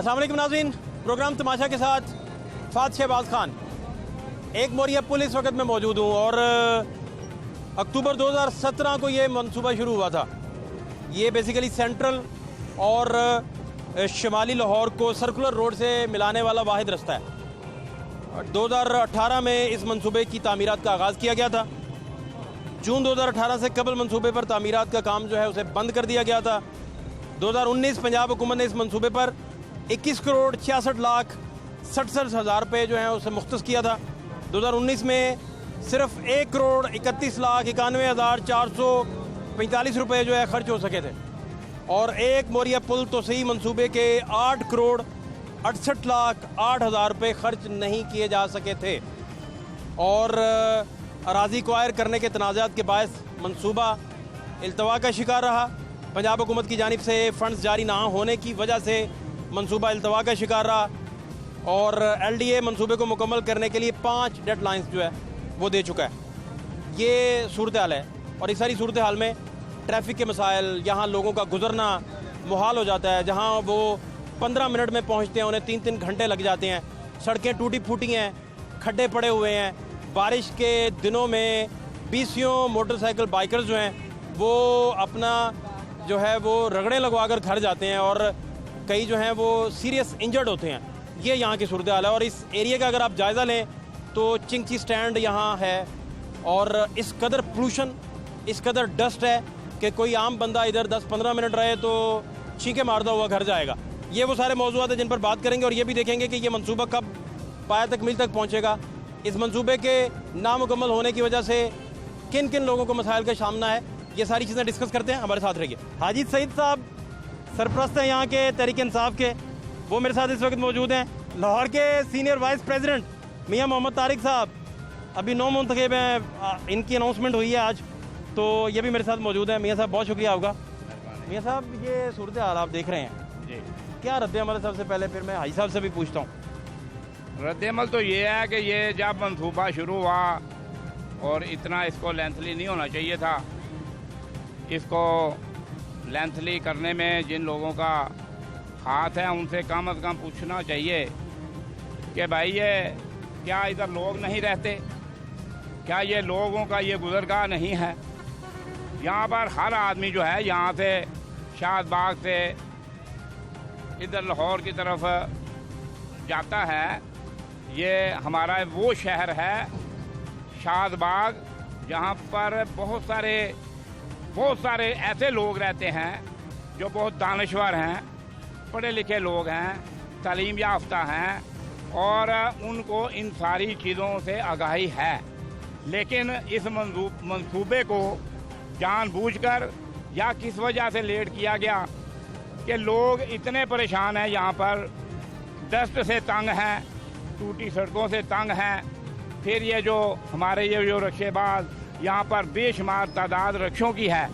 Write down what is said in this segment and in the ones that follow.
अस्सलाम वालेकुम नाज़रीन, प्रोग्राम तमाशा के साथ फ़ात शहबाज खान। एक मोरिया पुल इस वक्त मैं मौजूद हूँ और अक्टूबर 2017 को ये मंसूबा शुरू हुआ था। ये बेसिकली सेंट्रल और शुमाली लाहौर को सर्कुलर रोड से मिलाने वाला वाहिद रास्ता है। 2018 में इस मंसूबे की तामीरात का आगाज़ किया गया था। जून 2018 से कबल मंसूबे पर तामीरात का काम जो है उसे बंद कर दिया गया था। 2019 पंजाब हुकूमत ने इस मंसूबे पर 21 करोड़ 66 लाख 67 हज़ार रुपये जो है उसे मुख्तस किया था। 2019 में सिर्फ 1 करोड़ 31 लाख 91 हज़ार 445 रुपये जो है खर्च हो सके थे और एक मोरिया पुल तो सही मंसूबे के 8 करोड़ 68 लाख 8 हज़ार रुपये खर्च नहीं किए जा सके थे और अराजी क्वायर करने के तनाज़ात के बायस मंसूबा इल्तवा का शिकार रहा। पंजाब हुकूमत की जानिब से फ़ंड्स जारी ना होने की वजह से मंसूबा इल्तवा का शिकार रहा और LDA मंसूबे को मुकम्मल करने के लिए 5 डेडलाइंस जो है वो दे चुका है। ये सूरत हाल है और इस सारी सूरत हाल में ट्रैफिक के मसाइल, यहाँ लोगों का गुजरना मुहाल हो जाता है। जहाँ वो 15 मिनट में पहुँचते हैं उन्हें 3-3 घंटे लग जाते हैं। सड़कें टूटी फूटी हैं, खड्डे पड़े हुए हैं। बारिश के दिनों में 20 मोटरसाइकिल बाइकर्स जो हैं वो अपना जो है वो रगड़े लगवा कर घर जाते हैं और कई जो हैं वो सीरियस इंजर्ड होते हैं। ये यहाँ की सूरत हाल है और इस एरिया का अगर आप जायज़ा लें तो चिंची स्टैंड यहाँ है और इस कदर पोल्यूशन, इस कदर डस्ट है कि कोई आम बंदा इधर 10-15 मिनट रहे तो छींके मारता हुआ घर जाएगा। ये वो सारे मौज़ूआत हैं जिन पर बात करेंगे और ये भी देखेंगे कि ये मंसूबा कब पाया तकमील तक पहुँचेगा। इस मंसूबे के नामुकम्मल होने की वजह से किन किन लोगों को मसाइल का सामना है, ये सारी चीज़ें डिस्कस करते हैं। हमारे साथ रहिए। हाजी सईद साहब सरप्रस्त हैं यहाँ के तहरीक इंसाफ के, वो मेरे साथ इस वक्त मौजूद हैं। लाहौर के सीनियर वाइस प्रेसिडेंट मियाँ मोहम्मद तारिक साहब अभी 9 मुंतखब हैं, इनकी अनाउंसमेंट हुई है आज, तो ये भी मेरे साथ मौजूद हैं। मियाँ साहब बहुत शुक्रिया होगा। मियाँ साहब ये सूरत हाल आप देख रहे हैं जी, क्या रद्द-ए-अमल है? सबसे पहले फिर मैं हाजी साहब से भी पूछता हूँ। रद्द-ए-अमल तो ये है कि ये जब मंसूबा शुरू हुआ और इतना इसको लेंथली नहीं होना चाहिए था। इसको लेंथली करने में जिन लोगों का हाथ है उनसे कम से कम पूछना चाहिए कि भाई ये क्या इधर लोग नहीं रहते, क्या ये लोगों का ये गुज़रगाह नहीं है? यहाँ पर हर आदमी जो है यहाँ से शादबाग से इधर लाहौर की तरफ जाता है। ये हमारा वो शहर है शादबाग जहाँ पर बहुत सारे ऐसे लोग रहते हैं जो बहुत दानश्वर हैं, पढ़े लिखे लोग हैं, तालीम याफ्ता हैं और उनको इन सारी चीज़ों से आगाही है। लेकिन इस मंसूबे को जानबूझकर या किस वजह से लेट किया गया कि लोग इतने परेशान हैं, यहाँ पर डस्ट से तंग हैं, टूटी सड़कों से तंग हैं। फिर ये जो हमारे ये जो रक्षेबाज यहाँ पर बेशुमार तादाद रक्षों की है,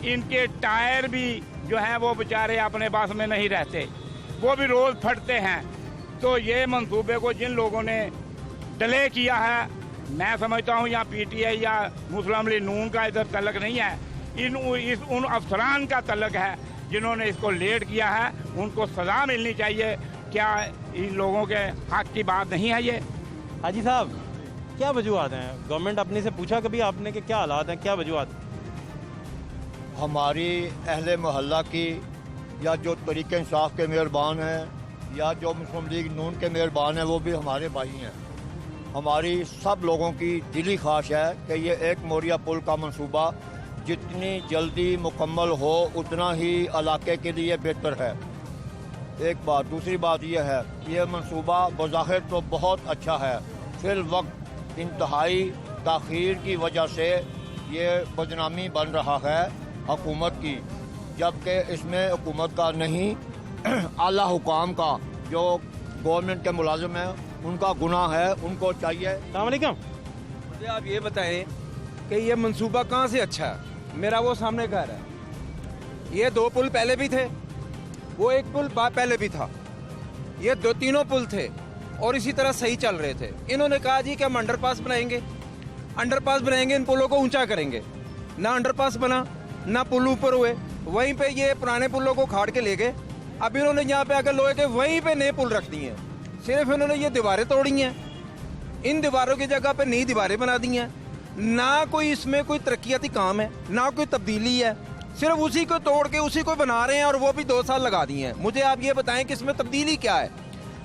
इनके टायर भी जो हैं वो बेचारे अपने बस में नहीं रहते, वो भी रोज़ फटते हैं। तो ये मंसूबे को जिन लोगों ने डिले किया है, मैं समझता हूँ यहाँ PTI या मुस्लिम लीग नून का इधर तलक नहीं है, उन अफसरान का तलक है जिन्होंने इसको लेट किया है। उनको सज़ा मिलनी चाहिए। क्या इन लोगों के हक की बात नहीं है ये? हाजी साहब क्या वजूहत हैं? गवर्नमेंट अपने से पूछा कभी आपने कि क्या हालात हैं, क्या वजूहत? हमारी अहले मोहल्ला की या जो तहरीक इंसाफ के मेहरबान हैं या जो मुस्लिम लीग नून के मेहरबान हैं वो भी हमारे भाई हैं। हमारी सब लोगों की दिली ख्वाहिश है कि ये एक मोरिया पुल का मंसूबा जितनी जल्दी मुकम्मल हो उतना ही इलाके के लिए बेहतर है। एक बात। दूसरी बात यह है ये मंसूबा बज़ाहिर तो बहुत अच्छा है, फिर वक्त इंतहाई ताख़ीर की वजह से ये बदनामी बन रहा है हुकूमत की, जबकि इसमें हुकूमत का नहीं आला हुकाम का, जो गवर्नमेंट के मुलाजिम हैं उनका गुनाह है, उनको चाहिए। अस्सलाम वालेकुम। मुझे आप ये बताएं कि ये मंसूबा कहाँ से अच्छा है? मेरा वो सामने घर है, ये 2 पुल पहले भी थे, वो 1 पुल पहले भी था, ये 2-3 पुल थे और इसी तरह सही चल रहे थे। इन्होंने कहा जी कि हम अंडरपास बनाएंगे, इन पुलों को ऊंचा करेंगे। ना अंडरपास बना, ना पुल ऊपर हुए, वहीं पे ये पुराने पुलों को खाड़ के ले गए अब इन्होंने यहाँ पे आकर लोहे के वहीं पे नए पुल रख दिए हैं। सिर्फ इन्होंने ये दीवारें तोड़ी हैं, इन दीवारों की जगह पे नई दीवारें बना दी हैं। ना कोई इसमें कोई तरक्याती काम है, ना कोई तब्दीली है, सिर्फ उसी को तोड़ के उसी को बना रहे हैं और वो भी 2 साल लगा दिए हैं। मुझे आप ये बताएं कि इसमें तब्दीली क्या है?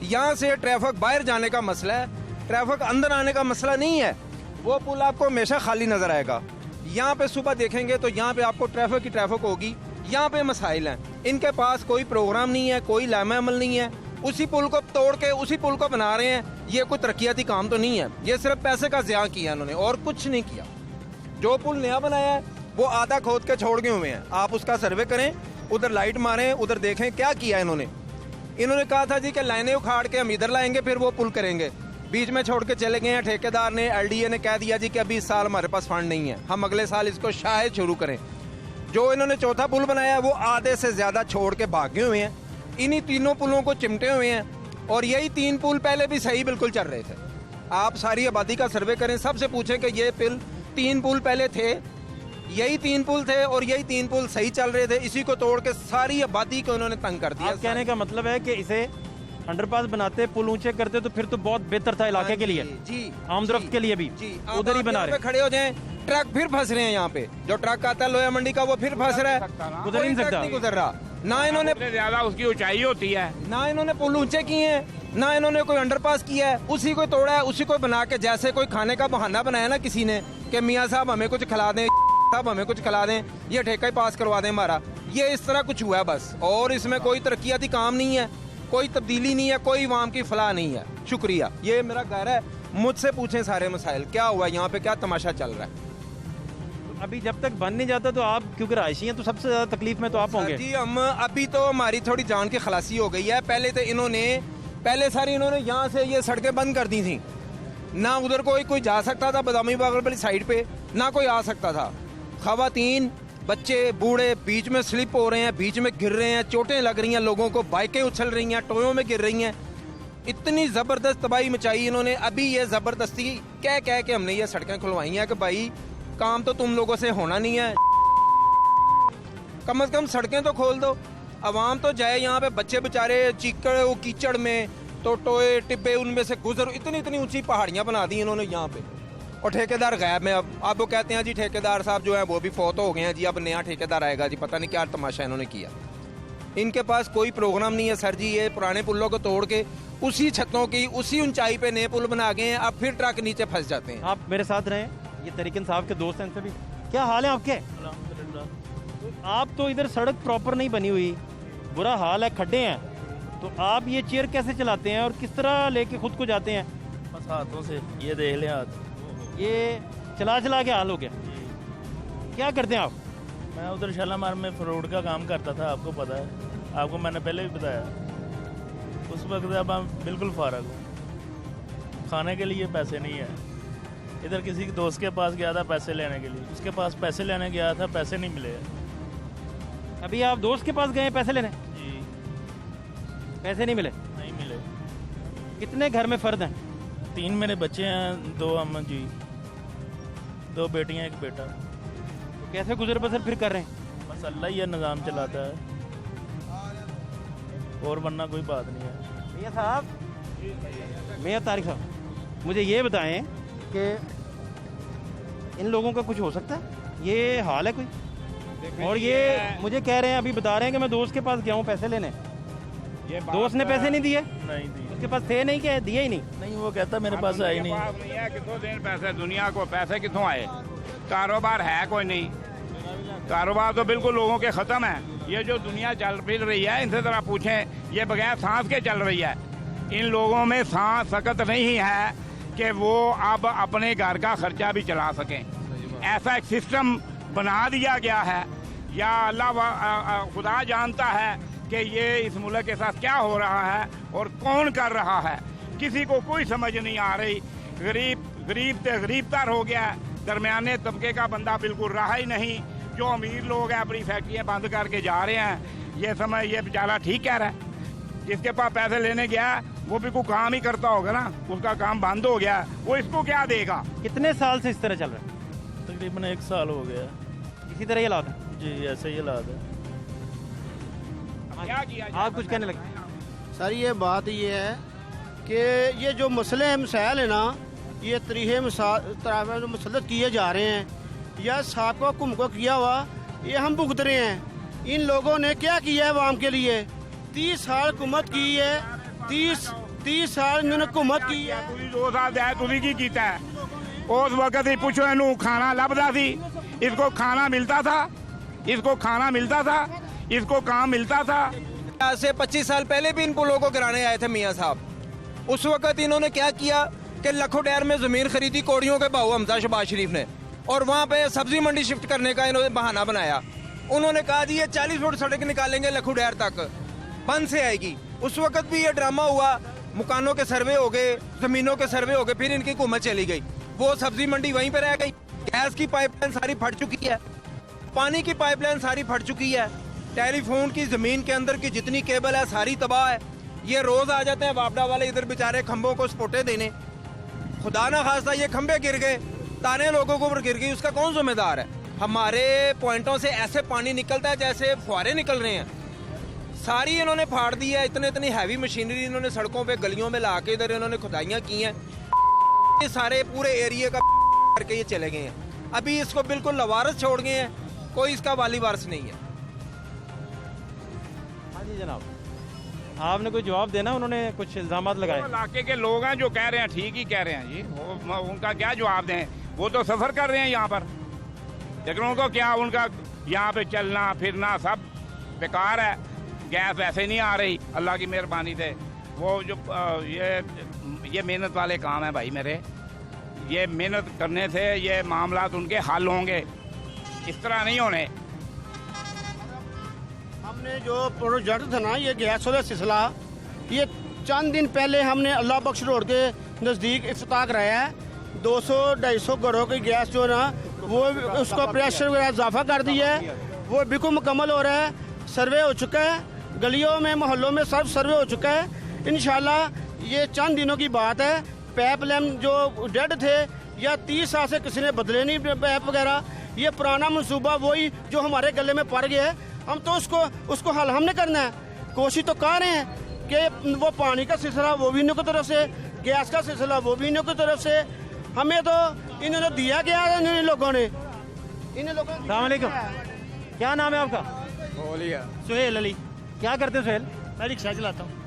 यहाँ से ट्रैफिक बाहर जाने का मसला है, ट्रैफिक अंदर आने का मसला नहीं है। वो पुल आपको हमेशा खाली नजर आएगा। यहाँ पे सुबह देखेंगे तो यहाँ पे आपको ट्रैफिक की ट्रैफिक होगी। यहाँ पे मसाइल हैं, इनके पास कोई प्रोग्राम नहीं है, कोई लामा अमल नहीं है। उसी पुल को तोड़ के उसी पुल को बना रहे हैं। ये कोई तरक्याती काम तो नहीं है, ये सिर्फ पैसे का ज़िया किया इन्होंने और कुछ नहीं किया। जो पुल नया बनाया है वो आधा खोद के छोड़ गए हुए हैं। आप उसका सर्वे करें, उधर लाइट मारें, उधर देखें क्या किया इन्होंने। इन्होंने कहा था जी कि लाइनें उखाड़ के हम इधर लाएंगे फिर वो पुल करेंगे, बीच में छोड़ के चले गए हैं। ठेकेदार ने, LDA ने कह दिया जी कि अभी इस साल हमारे पास फंड नहीं है, हम अगले साल इसको शायद शुरू करें। जो इन्होंने चौथा पुल बनाया है वो आधे से ज़्यादा छोड़ के भागे हुए हैं। इन्हीं तीनों पुलों को चिमटे हुए हैं और यही 3 पुल पहले भी सही बिल्कुल चल रहे थे। आप सारी आबादी का सर्वे करें, सबसे पूछें कि ये 3 पुल पहले थे, यही 3 पुल थे और यही 3 पुल सही चल रहे थे। इसी को तोड़ के सारी आबादी को इन्होंने तंग कर दिया। आप कहने का मतलब है कि इसे अंडरपास बनाते, पुल ऊंचे करते तो फिर तो बहुत बेहतर था इलाके के लिए, जी, आमदरफ्त के लिए भी। जी, उधर ही बना रहे खड़े हो जाएं, ट्रक फिर फंस रहे हैं। यहाँ पे जो ट्रक आता है लोया मंडी का वो फिर फंस रहा है, गुजर नहीं सकता, नहीं गुजर रहा। ना इन्होंने ज्यादा उसकी ऊंचाई होती है, ना इन्होंने पुल ऊंचे किए हैं, ना इन्होंने कोई अंडरपास किया है। उसी को तोड़ा है, उसी को बना के जैसे कोई खाने का बहाना बनाया ना किसी ने कि मियाँ साहब हमें कुछ खिला दें, साहब हमें कुछ खिला दें, ये ठेका ही पास करवा दें हमारा। ये इस तरह कुछ हुआ है बस, और इसमें कोई तरक्याती काम नहीं है, कोई तब्दीली नहीं है, कोई वाम की फलाह नहीं है। शुक्रिया। ये मेरा घर है, मुझसे पूछें सारे मसाइल क्या हुआ यहाँ पे, क्या तमाशा चल रहा है। अभी जब तक बन नहीं जाता तो आप, क्योंकि रहायशी हैं तो सबसे ज्यादा तकलीफ में तो आप होंगे। जी हम अभी तो हमारी थोड़ी जान की खलासी हो गई है। पहले सारी इन्होंने यहाँ से ये सड़कें बंद कर दी थी, ना उधर कोई जा सकता था बदामी बागल वाली साइड पे, ना कोई आ सकता था। खवातीन, बच्चे, बूढ़े बीच में स्लिप हो रहे हैं, बीच में गिर रहे हैं, चोटें लग रही हैं लोगों को, बाइकें उछल रही हैं, टोयों में गिर रही हैं। इतनी ज़बरदस्त तबाही मचाई इन्होंने। अभी ये ज़बरदस्ती कह के हमने ये सड़कें खुलवाई हैं कि भाई काम तो तुम लोगों से होना नहीं है, कम से कम सड़कें तो खोल दो, आवाम तो जाए। यहाँ पे बच्चे बेचारे चीकड़ कीचड़ में तो टोए टिब्बे उनमें से गुजर, इतनी ऊंची पहाड़ियाँ बना दी इन्होंने यहाँ पे। और ठेकेदार गायब में। अब वो कहते हैं जी ठेकेदार साहब जो है वो भी फौत हो गए हैं जी, अब नया ठेकेदार आएगा जी, पता नहीं क्या तमाशा इन्होंने किया। इनके पास कोई प्रोग्राम नहीं है सर जी। ये पुराने पुलों को तोड़ के उसी छतों की उसी ऊंचाई पे नए पुल बना गए हैं, अब फिर ट्रक नीचे फंस जाते हैं। आप मेरे साथ रहें, ये तरीकन साहब के दोस्त हैं, इनसे भी क्या हाल है आपके? तो आप तो इधर सड़क प्रॉपर नहीं बनी हुई, बुरा हाल है, खड्डे हैं, तो आप ये चेयर कैसे चलाते हैं और किस तरह लेके खुद को जाते हैं? बस हाथों से, ये देख लें हाथ, ये चला के हाल हो गया। क्या करते हैं आप? मैं उधर शालामार में फ्रूट का काम करता था, आपको पता है, आपको मैंने पहले भी बताया। उस वक्त अब हम बिल्कुल फारग हूँ, खाने के लिए पैसे नहीं है। इधर किसी दोस्त के पास गया था पैसे लेने के लिए, उसके पास पैसे लेने गया था, पैसे नहीं मिले। अभी आप दोस्त के पास गए हैं पैसे लेने? जी पैसे नहीं मिले? नहीं मिले। कितने घर में फर्द हैं? 3 मेरे बच्चे हैं, 2 अम्मा जी, 2 बेटियां 1 बेटा। तो कैसे गुजर बसर फिर कर रहे हैं? बस अल्लाह ही ये निज़ाम चलाता है, और वरना कोई बात नहीं है। मियाँ साहब, मियाँ तारिक साहब, मुझे ये बताएं कि इन लोगों का कुछ हो सकता है? ये हाल है कोई? और ये मुझे कह रहे हैं, अभी बता रहे हैं कि मैं दोस्त के पास गया हूँ पैसे लेने, दोस्त ने पैसे नहीं दिए? नहीं दिए। उसके पास थे नहीं, क्या दिए ही नहीं? नहीं, वो कहता मेरे पास आए नहीं। कितों देर पैसे, दुनिया को पैसे कितों आए? कारोबार है कोई नहीं, कारोबार तो बिल्कुल लोगों के ख़त्म है। ये जो दुनिया चल फिर रही है, इनसे ज़रा पूछें, ये बगैर सांस के चल रही है। इन लोगों में सांस सकत नहीं है कि वो अब अपने घर का खर्चा भी चला सकें। ऐसा एक सिस्टम बना दिया गया है, या अल्लाह खुदा जानता है कि ये इस मुल्क के साथ क्या हो रहा है और कौन कर रहा है। किसी को कोई समझ नहीं आ रही। गरीब से गरीब तर हो गया, दरमियाने तबके का बंदा बिल्कुल रहा ही नहीं। जो अमीर लोग हैं अपनी फैक्ट्रियाँ बंद करके जा रहे हैं। ये समय ये बेचारा ठीक कह रहा है, जिसके पास पैसे लेने गया वो भी कोई काम ही करता होगा ना, उसका काम बंद हो गया, वो इसको क्या देगा? कितने साल से इस तरह चल रहा है? तकरीबन 1 साल हो गया। इसी तरह ये हालात है? जी ऐसे ही हालात है। क्या किया जाए? आप कुछ कहने लगे? सर ये बात ये है कि ये जो मसले हैं मसाइल है ना, ये तरीहे मुसलत किए जा रहे हैं या साहब हुक्म को किया हुआ ये हम भुगत रहे हैं। इन लोगों ने क्या किया है आवाम के लिए? 30 साल हुकूमत की है, 30 साल इन्होंने हुकूमत की है। ਤੁਸੀਂ 2 ਸਾਲ ਦਾ ਤੁਸੀਂ ਕੀ ਕੀਤਾ ਹੈ? ਉਸ ਵਕਤ ਹੀ ਪੁੱਛੋ ਇਹਨੂੰ ਖਾਣਾ ਲੱਭਦਾ ਸੀ, इसको खाना मिलता था, इसको खाना मिलता था, इसको काम मिलता था। आज से 25 साल पहले भी इन पुलों को गिराने आए थे मियाँ साहब। उस वक्त इन्होंने क्या किया कि लखों डैर में ज़मीन खरीदी कौड़ियों के भाव हमजा शहबाज शरीफ ने, और वहाँ पे सब्जी मंडी शिफ्ट करने का इन्होंने बहाना बनाया। उन्होंने कहा जी ये 40 फुट सड़क निकालेंगे लखों डैर तक, बंद से आएगी। उस वक्त भी ये ड्रामा हुआ, मकानों के सर्वे हो गए, ज़मीनों के सर्वे हो गए, फिर इनकी हुकूमत चली गई, वो सब्जी मंडी वहीं पर रह गई। गैस की पाइपलाइन सारी फट चुकी है, पानी की पाइपलाइन सारी फट चुकी है, टेलीफोन की ज़मीन के अंदर की जितनी केबल है सारी तबाह है। ये रोज़ आ जाते हैं वापडा वाले इधर बेचारे खंभों को स्पोटे देने। खुदा ना खास्ता ये खंभे गिर गए, तारे लोगों को ऊपर गिर गई, उसका कौन जिम्मेदार है? हमारे पॉइंटों से ऐसे पानी निकलता है जैसे फुहारे निकल रहे हैं। सारी इन्होंने फाड़ दी है, इतनी हैवी मशीनरी इन्होंने सड़कों पे गलियों में ला के इधर इन्होंने खुदाइयाँ की हैं। ये सारे पूरे एरिया का करके ये चले गए हैं। अभी इसको बिल्कुल लवारस छोड़ गए हैं, कोई इसका वाली वारस नहीं है। हाँ जी जनाब, आपने कोई जवाब देना? उन्होंने कुछ इल्जाम लगाए। इलाके के लोग हैं जो कह रहे हैं, ठीक ही कह रहे हैं जी, उनका क्या जवाब दें? वो तो सफ़र कर रहे हैं यहाँ पर, लेकिन उनको क्या, उनका यहाँ पे चलना फिरना सब बेकार है। गैस ऐसे नहीं आ रही अल्लाह की मेहरबानी से। वो जो ये मेहनत वाले काम है भाई मेरे, ये मेहनत करने से ये मामला उनके हल होंगे, इस तरह नहीं होने। हमने जो प्रोजेक्ट था ना ये गैस वाला सिलसिला, ये चंद दिन पहले हमने अल्लाह बख्श रोड के नज़दीक इफ्तिताह कराया है। 200-250 घरों की गैस जो है ना वो उसका प्रेशर वगैरह इजाफा कर दिया है, वो बिल्कुल मुकम्मल हो रहा है, सर्वे हो चुका है, गलियों में मोहल्लों में सब सर्वे हो चुका है। इंशाल्लाह ये चंद दिनों की बात है। पाइप लाइन जो डेड थे या 30 साल से किसी ने बदले नहीं पाइप वगैरह, ये पुराना मंसूबा वही जो हमारे गले में पड़ गया है। हम तो उसको हल हमने करना है। कोशिश तो कर रहे हैं कि वो पानी का सिलसिला वो भी इन्हों की तरफ से, गैस का सिलसिला वो भी इन्हों की तरफ से, हमें तो इन्होंने दिया गया है इन लोगों ने। अस्सलाम वालेकुम, क्या नाम है आपका? सुहेल अली। क्या करते हो सुहेल? मैं रिक्शा चलाता हूँ।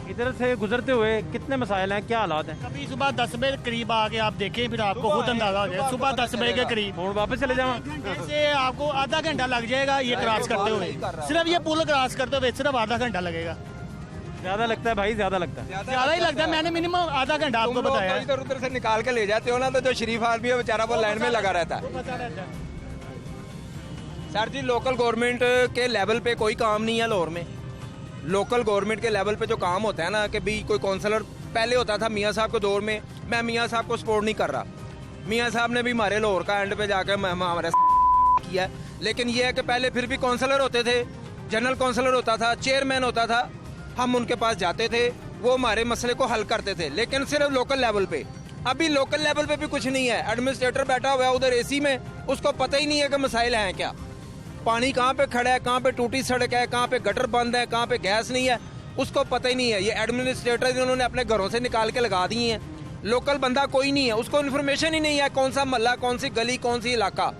इधर से गुजरते हुए कितने मसाइल हैं, क्या हालात हैं? कभी सुबह 10 बजे करीब आके आप देखें, फिर आपको खुद अंदाजा हो जाए। सुबह 10 बजे के करीब फोन वापस चले जाओ। से आपको आधा घंटा लग जाएगा ये क्रॉस करते हुए, सिर्फ ये पुल क्रॉस करते हुए सिर्फ आधा घंटा लगेगा। ज्यादा लगता है भाई, ज्यादा लगता है। ज्यादा ही लगता है, मैंने मिनिमम आधा घंटा आपको बताया है। इधर उधर से निकाल के ले जाते हो ना, तो जो शरीफ आदमी है बेचारा वो लाइन में लगा रहता है। सर जी लोकल गवर्नमेंट के लेवल पे कोई काम नहीं है लाहौर में। लोकल गवर्नमेंट के लेवल पे जो काम होता है ना कि भाई कोई काउंसलर पहले होता था मियाँ साहब के दौर में, मैं मियाँ साहब को सपोर्ट नहीं कर रहा। मियाँ साहब ने भी हमारे लाहौर का एंड पे जाकर हमारा किया है, लेकिन ये है कि पहले फिर भी काउंसलर होते थे, जनरल काउंसलर होता था, चेयरमैन होता था, हम उनके पास जाते थे, वो हमारे मसले को हल करते थे, लेकिन सिर्फ लोकल लेवल पे। अभी लोकल लेवल पे भी कुछ नहीं है। एडमिनिस्ट्रेटर बैठा हुआ है उधर एसी में, उसको पता ही नहीं है कि मसाइल हैं क्या, पानी कहाँ पे खड़ा है, कहाँ पे टूटी सड़क है, कहाँ पे गटर बंद है, कहाँ पे गैस नहीं है, उसको पता ही नहीं है। ये एडमिनिस्ट्रेटर इन्होंने अपने घरों से निकाल के लगा दिए हैं। लोकल बंदा कोई नहीं है, उसको इन्फॉर्मेशन ही नहीं है कौन सा मोहल्ला, कौन सी गली, कौन सी इलाका।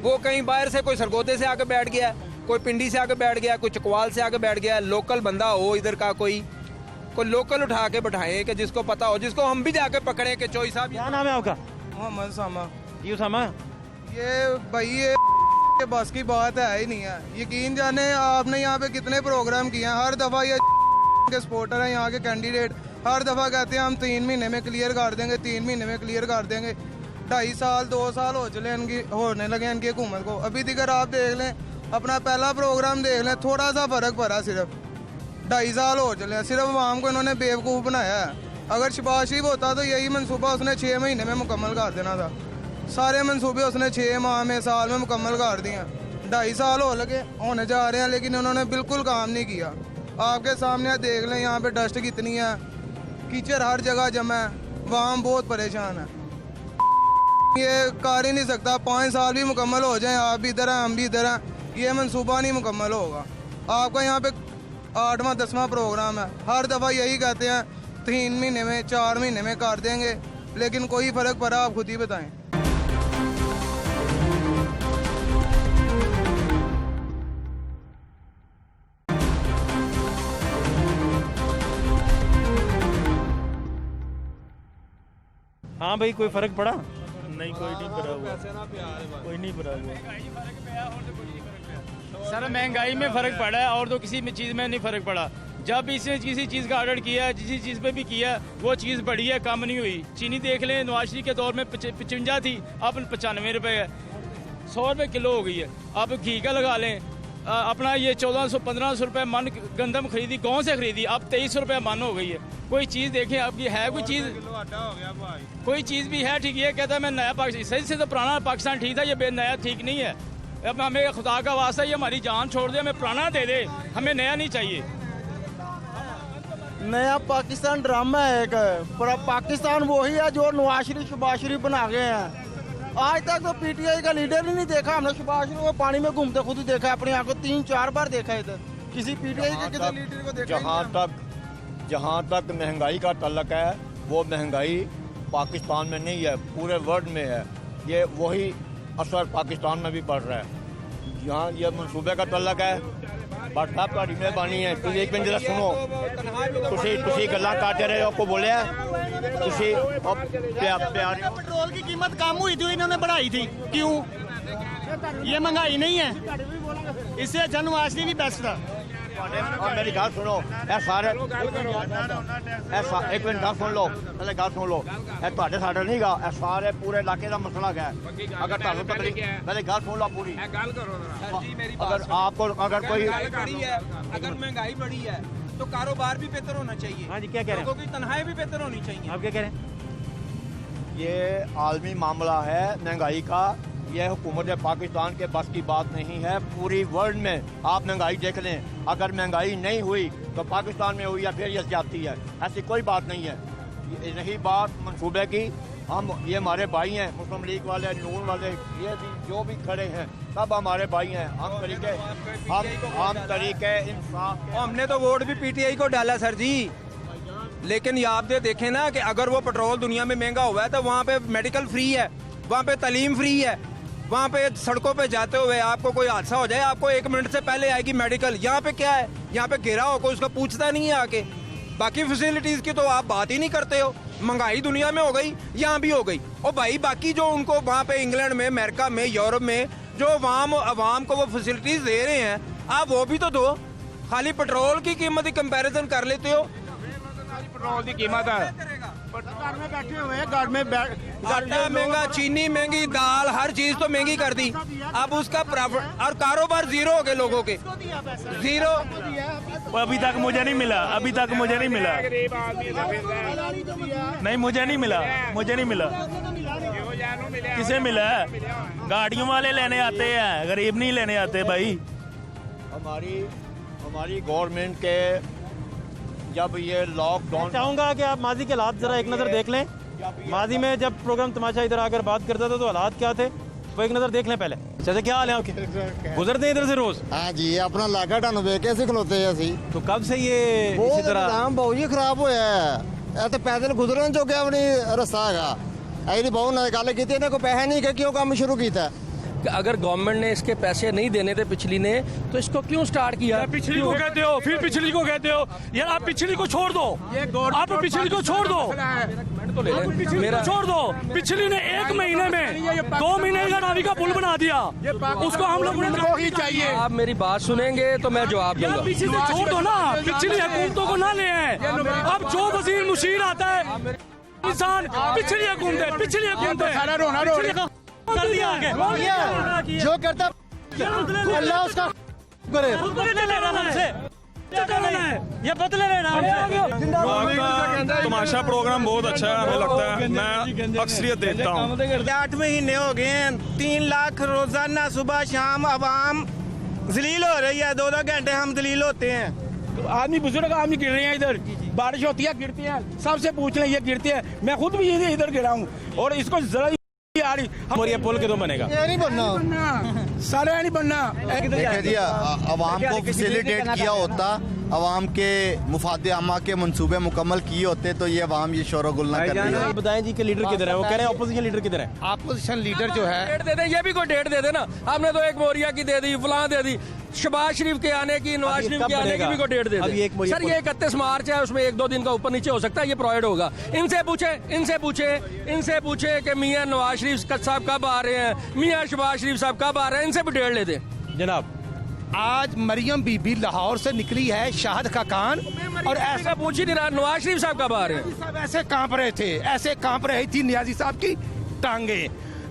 वो कहीं बाहर से कोई सरगोदे से आके बैठ गया, कोई पिंडी से आके बैठ गया, कोई चकवाल से आके बैठ गया। लोकल बंदा हो इधर का कोई लोकल उठा के बैठाए कि जिसको पता हो, जिसको हम भी जाके पकड़े कि चोई साहब। क्या नाम है आपका? मोहम्मद सामा। ये उसामा, ये भाई ये बस की बात है ही नहीं है। यकीन जाने आपने यहाँ पे कितने प्रोग्राम किए हैं, हर दफ़ा ये के सपोर्टर हैं यहाँ के कैंडिडेट, हर दफ़ा कहते हैं हम 3 महीने में क्लियर कर देंगे, 3 महीने में क्लियर कर देंगे। 2.5 साल 2 साल हो चले इनकी, होने लगे इनकी हुकूमत को। अभी दिगर आप देख लें, अपना पहला प्रोग्राम देख लें, थोड़ा सा फ़र्क पड़ा, सिर्फ 2.5 साल हो चले, सिर्फ आवाम को इन्होंने बेवकूफ़ बनाया है। अगर शहबाज शरीफ होता तो यही मनसूबा उसने 6 महीने में मुकम्मल कर देना था। सारे मंसूबे उसने 6 माह में, साल में मुकम्मल कर दिए। 2.5 साल हो लगे होने जा रहे हैं, लेकिन उन्होंने बिल्कुल काम नहीं किया। आपके सामने देख लें, यहाँ पे डस्ट कितनी है, कीचड़ हर जगह जमा है, आवाम बहुत परेशान है। ये कर ही नहीं सकता। 5 साल भी मुकम्मल हो जाए, आप भी इधर हैं हम भी इधर हैं, ये मंसूबा नहीं मुकम्मल होगा। आपका यहाँ पे 8वां 10वां प्रोग्राम है, हर दफ़ा यही कहते हैं 3 महीने में 4 महीने में कर देंगे, लेकिन कोई फ़र्क पड़ा आप खुद ही बताएं। हाँ भाई, कोई फर्क पड़ा? नहीं, कोई नहीं पड़ा हुआ, कोई नहीं पड़ा हुआ। सर महंगाई में फ़र्क पड़ा है और तो किसी में चीज़ में नहीं फ़र्क पड़ा। जब इसने किसी चीज़ का ऑर्डर किया है, जिस चीज़ पे भी किया वो चीज़ बढ़ी है, कम नहीं हुई। चीनी देख लें, नवाज शरीफ के दौर में 55 थी, अब 95 रुपये है, 100 रुपये किलो हो गई है। अब घी का लगा लें, अपना ये 1400-1500 रुपये मन गंदम खरीदी, गाँव से खरीदी, अब 2300 रुपये मन हो गई है। कोई चीज़ देखें आपकी है, कोई चीज़ भी है ठीक, ये कहता है मैं नया पाकिस्तान, सही से तो पुराना पाकिस्तान ठीक था, ये नया ठीक नहीं है। अब हमें खुदा का वास्ता, ये हमारी जान छोड़ दे, हमें पुराना दे दे, हमें नया नहीं चाहिए। नया पाकिस्तान ड्रामा है एक, पर पाकिस्तान वही है जो नवाज शरीफ शहबाज शरीफ बना गए हैं। आज तक तो पीटीआई का लीडर ही नहीं देखा हमने, शहबाज शरीफ को पानी में घूमते खुद ही देखा है, अपनी आंखों 3-4 बार देखा है इधर, किसी पीटीआई के किसी लीडर को देखा। जहाँ तक महंगाई का तल्लक है, वो महंगाई पाकिस्तान में नहीं है, पूरे वर्ल्ड में है। ये वही असर पाकिस्तान में भी पड़ रहा है। यहाँ ये मनसूबे का तल्लक है, बट साहब का मेहरबानी है। तुम एक मिनट जरा सुनो, तुसी गल्लां करते रहे, आपको बोले तुसी प्यार पेट्रोल की कीमत कम हुई थी, इन्होंने बढ़ाई थी, क्यों? ये महंगाई नहीं है, इससे अच्छा नवाज शरीफ ही बेस्ट था। और मेरी गल सुनो, सारे एक मिनट गल सुन लो, पहले गल सुन लो, ਤੁਹਾਡੇ ਸਾਡੇ नहीं गा, सारे पूरे इलाके का मसला है। अगर ਤੁਹਾਨੂੰ तकलीफ, पहले गल सुन लो पूरी, गल करो सर जी, मेरी अगर आपको अगर कोई अगर महंगाई बढ़ी है तो कारोबार भी बेहतर होना चाहिए। हाँ जी, क्या कह रहे हैं? लोगों की तनख्वाहें भी बेहतर होनी चाहिए। आप क्या कह रहे हैं? ये आलमी मामला है महंगाई का, यह हुकूमत पाकिस्तान के बस की बात नहीं है। पूरी वर्ल्ड में आप महंगाई देख लें, अगर महंगाई नहीं हुई तो पाकिस्तान में हुई या फिर ये जाती है, ऐसी कोई बात नहीं है। ये रही बात मंसूबे की, हम ये हमारे भाई हैं, मुस्लिम लीग वाले, नून वाले, ये भी जो भी खड़े हैं सब हमारे भाई हैं। हम तरीके इंसाफ, हमने तो वोट भी पीटीआई को डाला सर जी, लेकिन ये आप देखें ना कि अगर वो पेट्रोल दुनिया में महंगा हुआ है तो वहाँ पे मेडिकल फ्री है, वहाँ पे तालीम फ्री है, वहाँ पे सड़कों पे जाते हुए आपको कोई हादसा हो जाए, आपको 1 मिनट से पहले आएगी मेडिकल। यहाँ पे क्या है, यहाँ पे गिरा हो कोई उसका पूछता नहीं है आके। बाकी फैसिलिटीज की तो आप बात ही नहीं करते हो। महंगाई दुनिया में हो गई, यहाँ भी हो गई। और भाई बाकी जो उनको वहाँ पे इंग्लैंड में, अमेरिका में, यूरोप में जो अवाम को वो फैसिलिटीज दे रहे हैं, आप वो भी तो दो। खाली पेट्रोल की कीमत ही कंपैरिजन कर लेते हो। पेट्रोल की कीमत है, घर में बैठे हुए हैं, घर में आटा महंगा, चीनी महंगी, दाल, हर चीज तो महंगी कर दी। अब उसका और कारोबार जीरो हो गए लोगों के, जीरो। अभी तक मुझे नहीं मिला, अभी तक मुझे नहीं मिला, नहीं मुझे नहीं मिला, मुझे नहीं मिला। किसे मिला है? गाड़ियों वाले लेने आते हैं, गरीब नहीं लेने आते भाई। हमारी गवर्नमेंट के जब ये लॉकडाउन, चाहूँगा कि आप माजी के हालात जरा एक नज़र देख लें। माजी में जब प्रोग्राम तमाशा इधर आकर बात करता था तो हालात क्या थे, वो एक नज़र देख लें पहले। चाचा क्या हाल है आपके? गुजरते हैं इधर से रोज? हाँ जी, अपना लागा ढानू वेख के खलोते हैं असी। तो कब से ये इसी तरह निजाम बहुत ही खराब होया है। तो पैदल गुजरन जो क्या अपनी रास्ता है, ऐसी बहुत ने गल की, इन्हें को पैसे नहीं कि क्यों काम शुरू किया। अगर गवर्नमेंट ने इसके पैसे नहीं देने थे पिछली ने, तो इसको क्यों स्टार्ट किया? पिछली को कहते हो, फिर पिछली को कहते हो। यार आप पिछली को छोड़ दो, आप पिछली को छोड़ दो, पिछली को छोड़ दो। पिछली ने 1 महीने में 2 महीने का नावी का पुल बना दिया, उसको हम लोगों ने चाहिए। आप मेरी बात सुनेंगे तो मैं जवाब दूंगा। पिछली से छोड़ दो ना, पिछली हुकूमतों को ना ले आए। अब जो वजीर मुशीर आता है इंसान, पिछली हुकूमतें, पिछली हुकूमतें कर दिया आगे। जो करता अल्लाह उसका करे। ये बदले लेना। तमाशा प्रोग्राम बहुत अच्छा है, हमें लगता है, मैं अक्सरियत देखता हूँ। 8 महीने हो गए हैं, 3 लाख रोजाना सुबह शाम आवाम जलील हो रही है। 2-2 घंटे हम जलील होते हैं। आदमी बुजुर्ग आदमी गिर रहे हैं, इधर बारिश होती है गिरती है, सबसे पूछ लें, ये गिरते हैं। मैं खुद भी इधर गिरा हूँ और इसको जरा और ये पुल कदों बनेगा? ये नहीं बनना, सारे नहीं बनना। देखिए जी, आवाम को फैसिलिटेट किया होता आवाम के मुफाद आमा के मंसूबे मुकम्मल किए होते तो ये आवाम ये शोर गुल ना करती। बताएं जी कि लीडर किधर है? वो कह रहे हैं अपोजिशन लीडर किधर है? अपोजिशन लीडर जो है डेट दे दे, ये भी कोई डेट दे दे ना। हमने तो एक मोरिया की दे दी, फलां दे दी, शहबाज शरीफ के आने की, नवाज शरीफ के आने की भी कोई डेट दे दे। सर ये 31 मार्च है, उसमें 1-2 दिन का ऊपर नीचे हो सकता है, ये प्रोवाइड होगा। इनसे पूछे कि मियाँ नवाज शरीफ साहब कब आ रहे हैं, मियाँ शहबाज शरीफ साहब कब आ रहे हैं, इनसे भी डेट ले दे जनाब। आज मरियम बीबी लाहौर से निकली है शाहद का कान, और ऐसा पूछ ही नहीं रहा नवाज शरीफ साहब कब आ रहे हैं। सब ऐसे कांप रहे थे, ऐसे कांप रही थी नियाजी साहब की टांगे।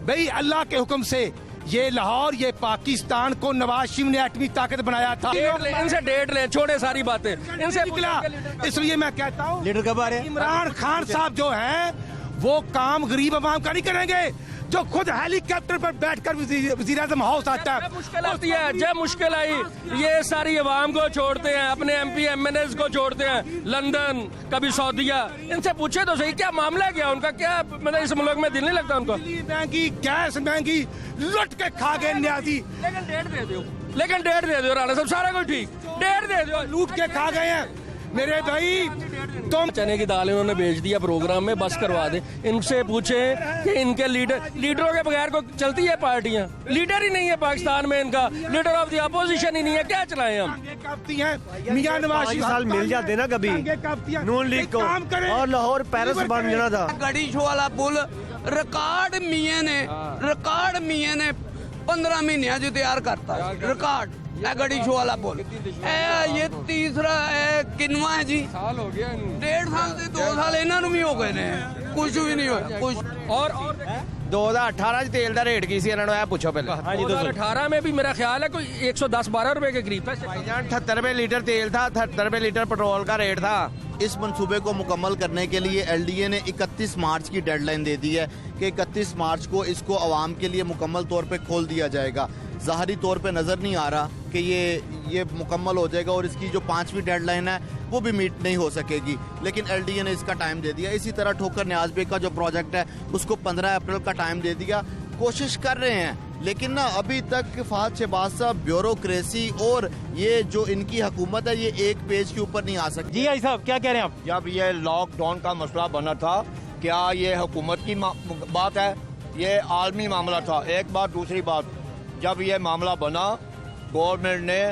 भाई अल्लाह के हुक्म से ये लाहौर, ये पाकिस्तान को नवाज शरीफ ने एटमी ताकत बनाया था। इनसे डेट ले, छोड़े सारी बातें, इनसे निकला। इसलिए मैं कहता हूँ लीडर कब आ रहे हैं? इमरान खान साहब जो हैं वो काम गरीब आवाम का नहीं करेंगे, जो खुद हेलीकॉप्टर पर बैठकर वज़ीर-ए-आज़म हाउस आता है। मुश्किल आती है, जब मुश्किल आई ये सारी आवाम को छोड़ते हैं, अपने MP MNAs को छोड़ते हैं, लंदन कभी सऊदीया। इनसे पूछे तो सही क्या मामला है, क्या उनका, क्या मतलब इस मुल्क में दिल नहीं लगता उनको? महंगी गैस महंगी लुट के खा गए न्याजी। लेकिन डेट दे दो राणा साहब, सारा कुछ ठीक, डेट दे दो। लूट के खा गए हैं मेरे भाई। तुम चने की दाल इन्होंने भेज दिया प्रोग्राम में, बस करवा दे। इनसे पूछे कि इनके लीडरों के बगैर को चलती है पार्टियां? लीडर ही नहीं है पाकिस्तान में, इनका लीडर ऑफ द अपोजिशन ही नहीं है, क्या चलाएं हम? मियां नवाज शरीफ साल मिल जाते ना कभी नून लीग को, और लाहौर पेरिस बन जाना था। गड़ीश वाला पुल रिकॉर्ड मियां ने 15 महीने जो तैयार करता रिकॉर्ड गड़ीश वाला पुल। ये तीसरा किनवा है जी, साल हो गया, 1.5 साल से 2 साल इन्हों भी हो गए ने, कुछ भी नहीं हुआ कुछ। और 2018 ਚ ਤੇਲ ਦਾ ਰੇਟ ਕੀ ਸੀ ਇਹਨਾਂ ਨੂੰ ਇਹ ਪੁੱਛੋ ਪਹਿਲਾਂ। 2018 में भी मेरा ख्याल है कोई 110-12 रुपए के करीब था। भाईजान 78 रुपए लीटर तेल था, 78 रुपए लीटर पेट्रोल का रेट था। इस मंसूबे को मुकम्मल करने के लिए LDA ने 31 मार्च की डेडलाइन दे दी है कि 31 मार्च को इसको आवाम के लिए मुकम्मल तौर पे खोल दिया जाएगा। ज़ाहरी तौर पे नज़र नहीं आ रहा कि ये मुकम्मल हो जाएगा, और इसकी जो 5वीं डेडलाइन है वो भी मीट नहीं हो सकेगी, लेकिन LDA ने इसका टाइम दे दिया। इसी तरह ठोकर न्याज बे का जो प्रोजेक्ट है उसको 15 अप्रैल का टाइम दे दिया। कोशिश कर रहे हैं, लेकिन ना अभी तक फहद शहबाज साहब ब्यूरोक्रेसी और ये जो इनकी हुकूमत है ये एक पेज के ऊपर नहीं आ सकती। जी आई साहब क्या कह रहे हैं आप? जब ये लॉकडाउन का मसला बना था, क्या ये हुकूमत की बात है? ये आलमी मामला था। एक बात, दूसरी बात, जब ये मामला बना गवर्नमेंट ने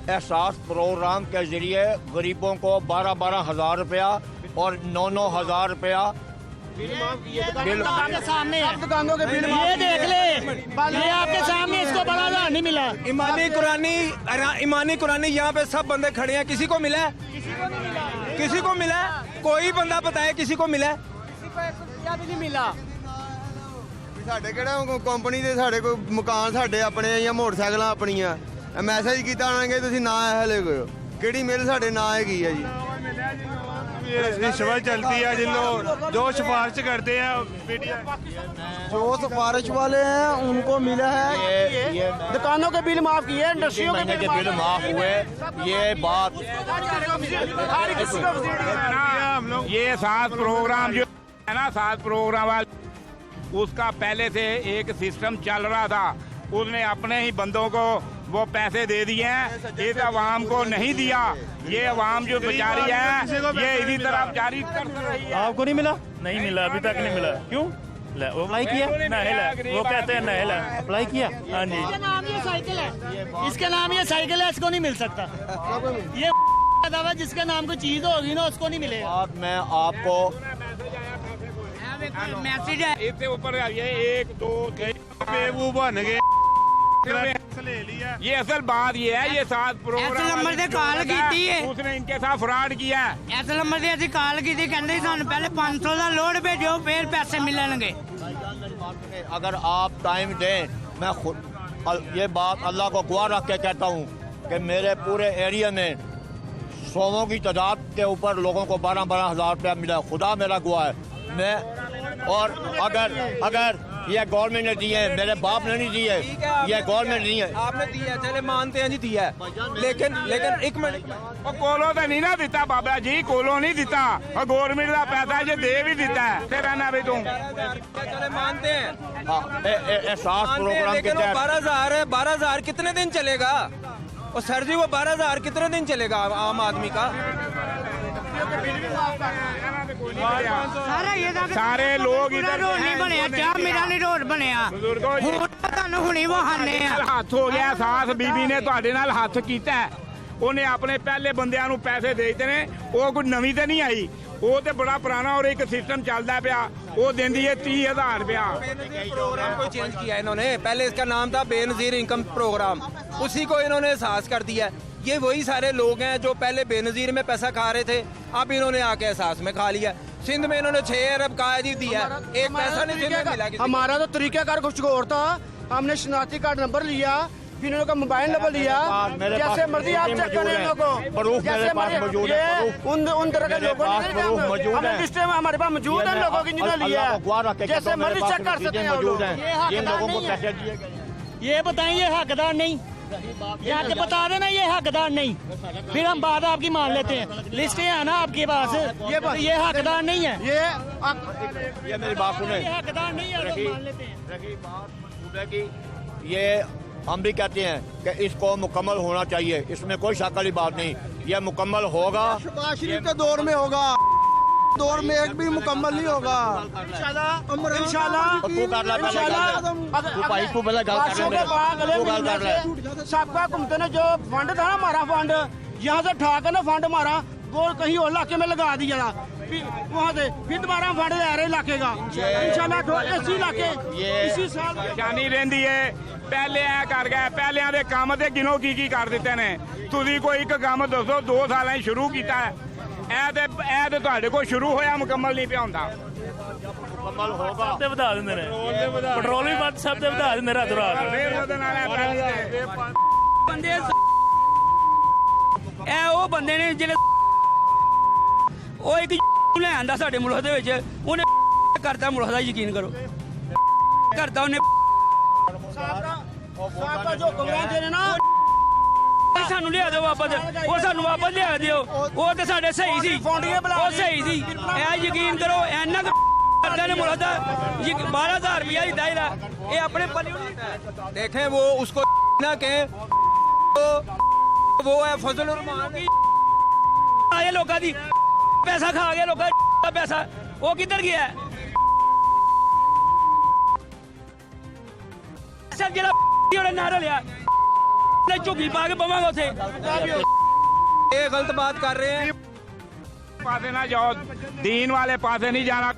एहसास प्रोग्राम के जरिए गरीबों को 12-12 हज़ार रुपया और 9-9 हज़ार रुपया आपके सामने है, दुकानों के बिल ये देख ले, ये आपके सामने, इसको बड़ा नहीं मिला। ईमानी कुरानी यहाँ पे सब बंदे खड़े हैं, किसी को मिला है? किसी को मिला है? कोई बंदा बताए किसी को मिला है? भी नहीं मिला। ਸਾਡੇ ਕਿਹੜਾ ਕੰਪਨੀ ਦੇ ਸਾਡੇ ਕੋਈ ਮਕਾਨ ਸਾਡੇ ਆਪਣੇ ਜਾਂ ਮੋਟਰਸਾਈਕਲਾਂ ਆਪਣੀਆਂ ਮੈਸੇਜ ਕੀਤਾ ਆਣਗੇ ਤੁਸੀਂ ਨਾ ਇਹ ਲੈ ਗਏ ਕਿਹੜੀ ਮਿਲ ਸਾਡੇ ਨਾਂ ਹੈਗੀ ਆ ਜੀ रिश्वत चलती है जिन लोग जो सिफारिश करते हैं मीडिया, जो सिफारिश वाले हैं उनको मिला है। दुकानों के बिल माफ किए, इंडस्ट्रियों के बिल माफ हुए। ये बात ये 7 प्रोग्राम जो है ना, 7 प्रोग्राम वाले, उसका पहले से एक सिस्टम चल रहा था, उसने अपने ही बंदों को वो पैसे दे दिए हैं, इस अवाम को नहीं दिया। ये अवाम जो बेचारी है ये इसी तरह जारी कर रही है। आपको नहीं मिला? नहीं मिला, अभी तक नहीं मिला। क्यों? वो अप्लाई किया? नहीं, वो कहते हैं नहीं ला। अप्लाई किया? हाँ जी। इसका नाम ये साइकिल है, इसका नाम ये साइकिल है, इसको नहीं मिल सकता। ये दावा जिसके नाम कोई चीज होगी ना उसको नहीं मिलेगा। मैं आपको मैसेज है, इससे ऊपर ये 1 2 बेवकूफ बन गए। ये असल बात ये है, ये 7 प्रोग्राम नंबर से कॉल की है, उसने इनके साथ फ्रॉड किया है। इस नंबर से असं कॉल की थी, कहते सानू पहले 500 का लोड भेजो फिर पैसे मिलणगे। अगर आप टाइम दें, मैं खुद ये बात अल्लाह को गवाह रख के कहता हूँ कि मेरे पूरे एरिया में 100 की तादाद के ऊपर लोगों को 12-12 हज़ार रुपया मिला। खुदा मेरा गवाह है। मैं और अगर ये गवर्नमेंट ने दिए है, मेरे बाप ने नहीं दिए, ये गवर्नमेंट नहीं है। आपने दिया, चले मानते हैं जी दिया है, लेकिन एक मिनट कोलो तो नहीं ना दिता बाबा जी, कोलो नहीं दिता, और गवर्नमेंट का पैसा जो दे भी दिता है फिर ना भी तुम चले मानते हैं। एहसास प्रोग्राम के लेकिन 12,000 है, 12,000 कितने दिन चलेगा? और सर जी वो 12,000 कितने दिन चलेगा आम आदमी का? सारे लोग इधर रोड नहीं बनया, क्या मेरा नहीं रोड बनया, ਹੁਣੀ ਵਹਾਨੇ ਆ। ਹੱਥ ਹੋ ਗਿਆ ਸਾਸ ਬੀਬੀ ਨੇ ਤੁਹਾਡੇ ਨਾਲ ਹੱਥ ਕੀਤਾ ਹੈ। ਉਹਨੇ ਆਪਣੇ ਪਹਿਲੇ ਬੰਦਿਆਂ ਨੂੰ ਪੈਸੇ ਦੇ ਦਿੱਤੇ ਨੇ, ਉਹ ਕੋਈ ਨਵੀਂ ਤੇ ਨਹੀਂ ਆਈ, ਉਹ ਤੇ बड़ा पुराना और एक सिस्टम चलता पिया, वो देंदी है 30,000 रुपया। प्रोग्राम को चेंज किया इन्होंने, पहले इसका नाम था बेनजीर इनकम प्रोग्राम, उसी को इन्होंने एहसास कर दिया। ये वही सारे लोग हैं जो पहले बेनजीर में पैसा खा रहे थे, अब इन्होंने आके एहसास में खा लिया। सिंध में इन्होंने 6 अरब का दिया, एक पैसा नहीं सिंध में मिला। हमारा तो तरीकाकार कुछ और था, हमने शनाख्ती कार्ड नंबर लिया, फिर इन्होंने मोबाइल नंबर लिया, जैसे मर्जी आप चेक करें लोगों, जैसे मर्जी उन तरह के लोगों ने लिस्ट में हमारे पास मौजूद है लोगों की जिन्होंने लिया, जैसे मर्जी चेक कर सकते हैं जिन लोगों को पैसे दिए गए। ये बताएं ये हकदार नहीं, यहाँ के बता देना ये हकदार नहीं, फिर हम बात आपकी मान लेते हैं। लिस्टें है ना आपके पास, ये हकदार नहीं है, ये मेरी बात सुने, ये हकदार नहीं है, लोग मान लेते हैं। रखी बात कि ये हम भी कहते हैं कि इसको मुकम्मल होना चाहिए, इसमें कोई शक वाली बात नहीं, ये मुकम्मल होगा। शहबाज शरीफ के दौर में होगा, दौर में एक भी मुकम्मल नहीं होगा सबका घूमते ने जो फंड था ना हमारा फंड, यहाँ से उठा कर ना फंड हमारा वो कहीं और इलाके में लगा दिया था, वहाँ से फिर दोबारा फंड ले रहे इलाके का इंशाल्लाह इसी इलाके इसी साल परेशानी रहती है। पहले ऐ कर गए, पहले दे काम ते गिनो की कर दिते ने, तुसी कोई एक काम दसो 2 साल शुरू किया है, ऐ ते तुहाडे कोल शुरू होया मुकम्मल नहीं पिया हुंदा। मुकम्मल होगा, सब ते वधा दिंदे ने, पेट्रोल भी बद सब ते वधा दिंदे ने रातों रात। ਬੰਦੇ ਇਹ ਉਹ ਬੰਦੇ ਨੇ ਜਿਹੜੇ ਉਹ ਇੱਕ ਲੈ ਆਂਦਾ ਸਾਡੇ ਮੁਲਕ ਦੇ ਵਿੱਚ, ਉਹਨੇ ਕਰਤਾ ਮੁਲਕ ਦਾ, ਯਕੀਨ ਕਰੋ ਕਰਤਾ ਉਹਨੇ। जो कमरा देने ना ਸਾਨੂੰ ਲਿਆ ਦਿਓ ਵਾਪਸ, ਉਹ ਸਾਨੂੰ ਵਾਪਸ ਲਿਆ ਦਿਓ, ਉਹ ਤੇ ਸਾਡੇ ਸਹੀ ਸੀ, ਉਹ ਸਹੀ ਸੀ। ਇਹ ਯਕੀਨ ਕਰੋ ਇੰਨਾ करते ने मुल्क दा 12,000 रुपया ही दायरा, ये अपने पल्ले देखें वो उसको ना के वो है फजल रहमान आए लोगों दी पैसा खा गया, लोगों का पैसा वो किधर गया है? सब जरा नारा लिया झुग्गी पा के पवांगा उसे। ये गलत बात कर रहे हैं, पासे ना जाओ, दीन वाले पासे नहीं जाना,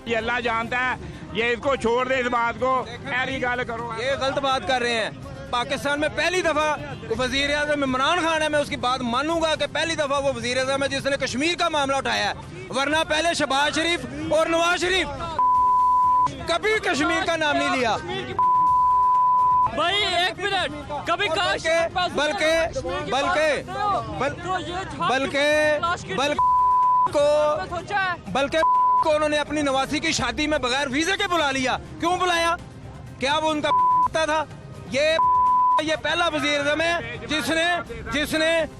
ये अल्लाह जानता है, ये इसको छोड़ दे इस बात को, ऐसी गल करो। ये गलत बात कर रहे हैं। पाकिस्तान में पहली दफा वजीर आज़म इमरान खान है, मैं उसकी बात मानूंगा कि पहली दफा वो वजीर आज़म है जिसने कश्मीर का मामला उठाया है, वरना पहले शहबाज शरीफ और नवाज शरीफ कभी कश्मीर का नाम नहीं लिया। भाई एक मिनट, कभी बल्कि को उन्होंने अपनी नवासी की शादी में बगैर वीजे के बुला लिया। क्यों बुलाया? क्या वो उनका था? ये पहला वजीर आज़म है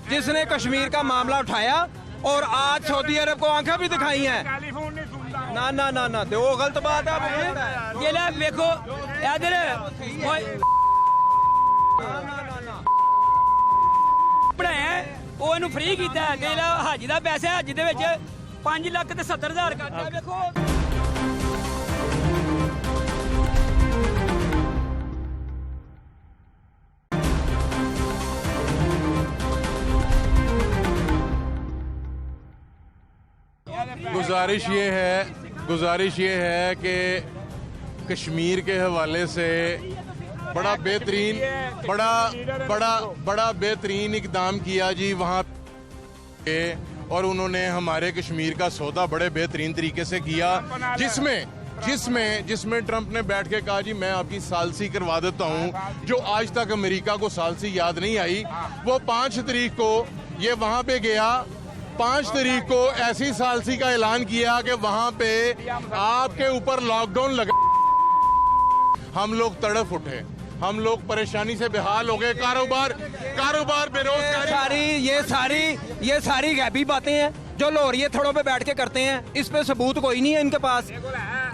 जिसने कश्मीर का मामला उठाया और आज सऊदी अरब को आंखें भी दिखाई हैं। ना ना ना ना तो वो गलत बात है। ये ले देखो इधर पढ़ाया ਉਹ ਇਹਨੂੰ ਫ੍ਰੀ ਕੀਤਾ ਹੈ, ਜਿਹੜਾ ਹਾਜੀ ਦਾ ਪੈਸਾ ਹਾਜੀ ਦੇ ਵਿੱਚ 5,70,000 ਕੱਟਿਆ। ਵੇਖੋ गुजारिश ये है कि कश्मीर के हवाले से बड़ा बेहतरीन इकदाम किया जी वहाँ पे, और उन्होंने हमारे कश्मीर का सौदा बड़े बेहतरीन तरीके से किया, जिसमें ट्रंप ने बैठ के कहा जी मैं आपकी सालसी करवा देता हूँ, जो आज तक अमेरिका को सालसी याद नहीं आई। वो 5 तारीख को ये वहाँ पे गया, 5 तारीख को ऐसी सालसी का ऐलान किया कि वहाँ पे आपके ऊपर लॉकडाउन लगा। हम लोग तड़फ उठे, हम लोग परेशानी से बेहाल हो गए, कारोबार बेरोजगारी, ये सारी गैबी बातें हैं जो लोरिये थड़ों पे बैठ के करते हैं। इस पे सबूत कोई नहीं है इनके पास।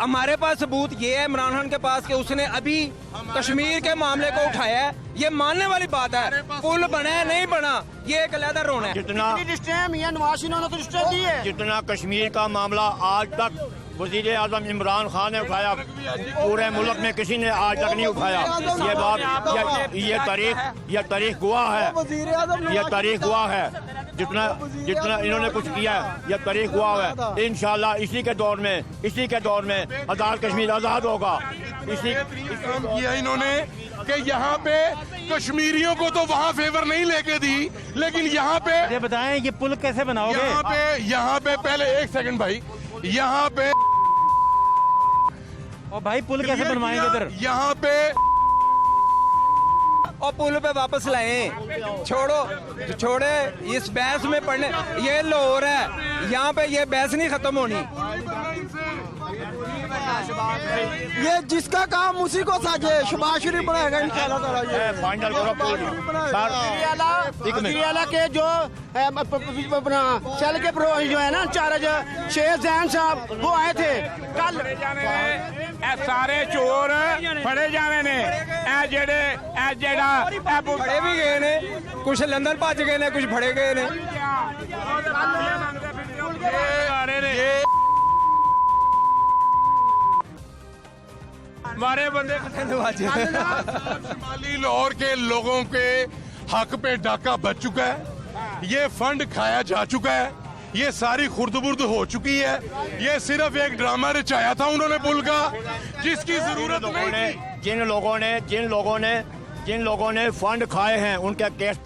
हमारे पास सबूत ये है इमरान खान के पास कि उसने अभी कश्मीर के मामले को उठाया है। ये मानने वाली बात है। पुल बना है नहीं बना, ये एक अलग रोना है। जितना जितना कश्मीर का मामला आज तक वज़ीर आज़म इमरान खान ने उठाया, पूरे मुल्क में किसी ने आज तक नहीं उठाया। ये बात ये तारीख गवाह है, ये तारीख गवाह है। जितना जितना इन्होंने कुछ किया है, ये तारीख गवाह है। इंशाल्लाह इसी के दौर में आज़ाद कश्मीर आज़ाद होगा। इसी काम किया इन्होंने कि यहाँ पे कश्मीरियों को तो वहाँ फेवर नहीं लेके दी, लेकिन यहाँ पे ये बताएं ये पुल कैसे बनाओगे? यहाँ पे पहले एक सेकंड भाई, यहाँ पे और भाई पुल कैसे बनवाएंगे इधर? यहाँ पे और पुल पे वापस लाए। छोड़े इस बहस में पढ़ने, ये लाहौर है, यहाँ पे ये बहस नहीं खत्म होनी। ये जिसका काम उसी को साजे, शबाज शरीफ बनाएगा इंशाल्लाह ताला। ये फाइनल वज़ीर के जो अपना चल के प्रो जो है ना इंचार्ज शेख जैन साहब, वो आए थे कल। सारे चोर फड़े जाने ने, फड़े भी गए ने, कुछ लंदन भज गए ने, कुछ फड़े गए ने। हमारे बंदे शिमाली लाहौर के लोगों के हक पे डाका बच चुका है। ये फंड खाया जा चुका है, ये सारी खुर्द-बुर्द हो चुकी है। ये सिर्फ एक ड्रामा रचाया था उन्होंने पुल का, जिसकी जरूरत नहीं थी। जिन लोगों ने फंड खाए हैं उनके केस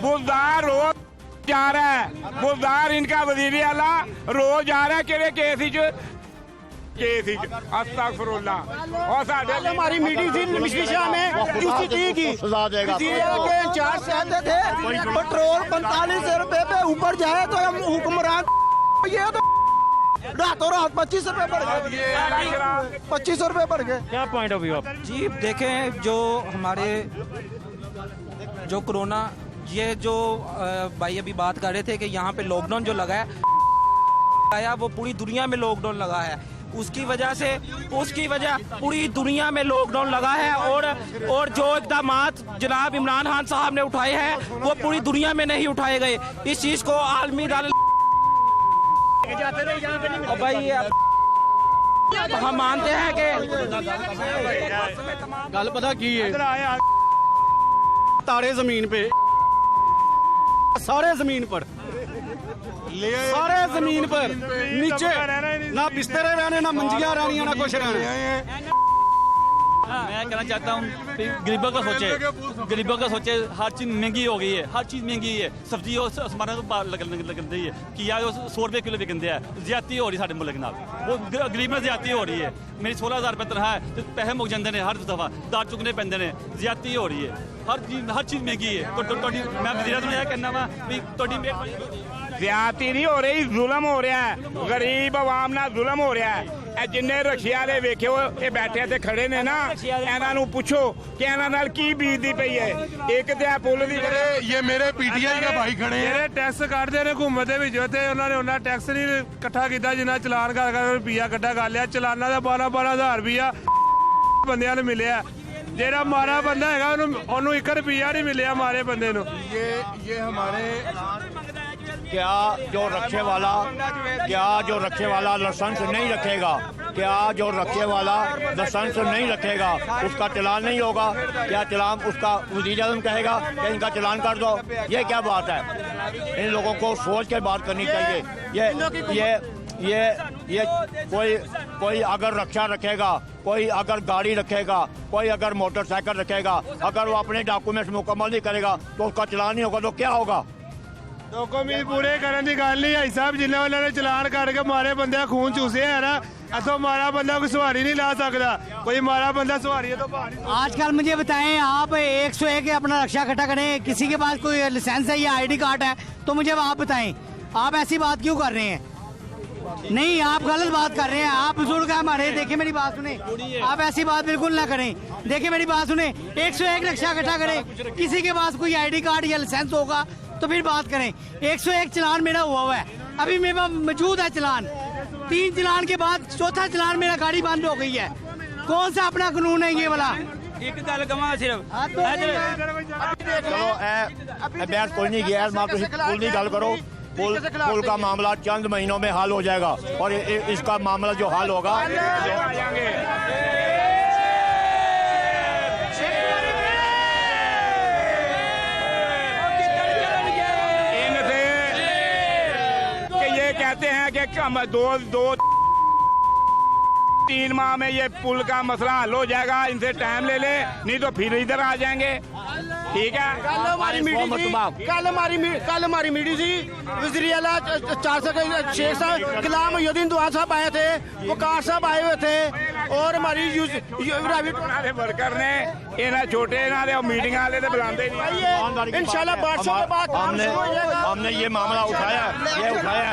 बुलदार रोज जा रहा है, बुलदार इनका वजीर आला रोज जा रहा है कि अस्तगफुरुल्लाह। और हमारी मीटिंग थी मिशा में, उसी की के इंचार्ज से आते थे, पेट्रोल 45 रुपए पे ऊपर जाए तो हम हुक्मरान, ये तो रातों रात 25 रुपए बढ़ गए, 25 रुपए बढ़ गए। क्या पॉइंट ऑफ व्यू आप? जी देखें, जो हमारे जो कोरोना, ये जो भाई अभी बात कर रहे थे कि यहाँ पे लॉकडाउन जो लगा है, वो पूरी दुनिया में लॉकडाउन लगा है। उसकी वजह पूरी दुनिया में लॉकडाउन लगा है। और जो इक़दामात जनाब इमरान खान साहब ने उठाए हैं वो पूरी दुनिया में नहीं उठाए गए। इस चीज़ को आलमी भाई हम मानते हैं कि गल पता की है, तारे जमीन पे, सारे जमीन पर नीचे ना बिस्तर रहने, ना मंजियां रहनी, ना कुछ रहना। मैं कहना चाहता हूँ गरीबों का सोचे। हर चीज़ महंगी हो गई है, हर चीज़ महंगी है। सब्जी आसमान को लगन दी है कि यार 100 रुपये किलो बिकते हैं। ज्यादती हो रही साढ़े मुल्क नाल, वो गरीब में ज्यादती हो रही है। मेरी 16,000 रुपये तनख्वाह है तो पैसे मुक जाते हैं, हर दफा दार चुकने पैंदे ने, ज्यादती हो रही है। हर चीज़ महंगी है। तो मैं वज़ीर आज़म यह कहना वा भी ज्यादती नहीं हो रही, जुल्म हो रहा है। गरीब आवाम नाल जुल्म हो रहा है। जिन्ने रक्शिया वाले वेख्यो ये बैठे ते खड़े ने ना, इन्हां नूं पुछो कि इन्हां नाल की बीतदी पई है। एक ते पुल दी, ये मेरे पीटीआई का भाई खड़े हैं, टैक्स काटते ने घूमत दे विच ते उन्होंने उन्ना टैक्स नहीं इकट्ठा किया जिन्ना चलान कर रुपया कट्ठा कर लिया। चलाना का 12,000 रुपया बंदियां नूं मिलिया। जेड़ा मारा बंदा हैगा उन्होंने 1 रुपया नहीं मिलिया मारे बंदे नूं। ये हमारे क्या जो रखे वाला लाइसेंस नहीं रखेगा, उसका चालान नहीं होगा? क्या चालान उसका वज़ीर आज़म कहेगा कि इनका चालान कर दो? ये क्या बात है? इन लोगों को सोच के बात करनी चाहिए। ये कोई अगर रक्षा रखेगा, कोई अगर गाड़ी रखेगा, कोई अगर मोटरसाइकिल रखेगा, अगर वो अपने डॉक्यूमेंट्स मुकम्मल नहीं करेगा तो उसका चालान नहीं होगा। तो क्या होगा? डॉक्यूमेंट पूरे करने की गल नहीं है साहब। जिन्हें उन्होंने चलान करके मारे बंदे खून चूसे है ना, अतो मारा बंदा कोई सवारी नहीं ला सकता। कोई मारा बंदा सवारी है तो आजकल मुझे बताएं, आप 101 अपना रक्षा इकट्ठा करें, किसी के पास कोई लाइसेंस है या ID कार्ड है तो मुझे आप बताएं, आप ऐसी बात क्यों कर रहे हैं? नहीं, आप गलत बात कर रहे हैं। आप बुजुर्ग हैं हमारे, देखिए मेरी बात सुने, आप ऐसी बात बिल्कुल ना करें। देखिए मेरी बात सुने, 101 रक्षा इकट्ठा करें, किसी के पास कोई ID कार्ड या लाइसेंस होगा तो फिर बात करें। 101 चलान मेरा हुआ है, अभी मेरे पास मौजूद है चलान। 3 चलान के बाद चौथा चलान मेरा गाड़ी बंद हो गई है। कौन सा अपना कानून है ये वाला? एक गल कमा सिर्फ चलो बहस कोई नहीं गया, पुल की गल करो। पुल का मामला चंद महीनों में हल हो जाएगा और इसका मामला जो हल होगा कहते हैं कि हम 2-3 माह में ये पुल का मसला हल हो जाएगा, इनसे टाइम ले ले, नहीं तो फिर इधर आ जाएंगे। ठीक है। कल हमारी मीटिंग थी, वज़ीर आला 4 शेख साहब गुलाम मोहद्दीन दुआ साहब आए थे, वकार साहब आए हुए थे और हमारी वर्कर ने इन्हें छोटे मीटिंग वाले तो बुलाते नहीं। इंशाल्लाह बारिशों के बाद हमने ये मामला उठाया।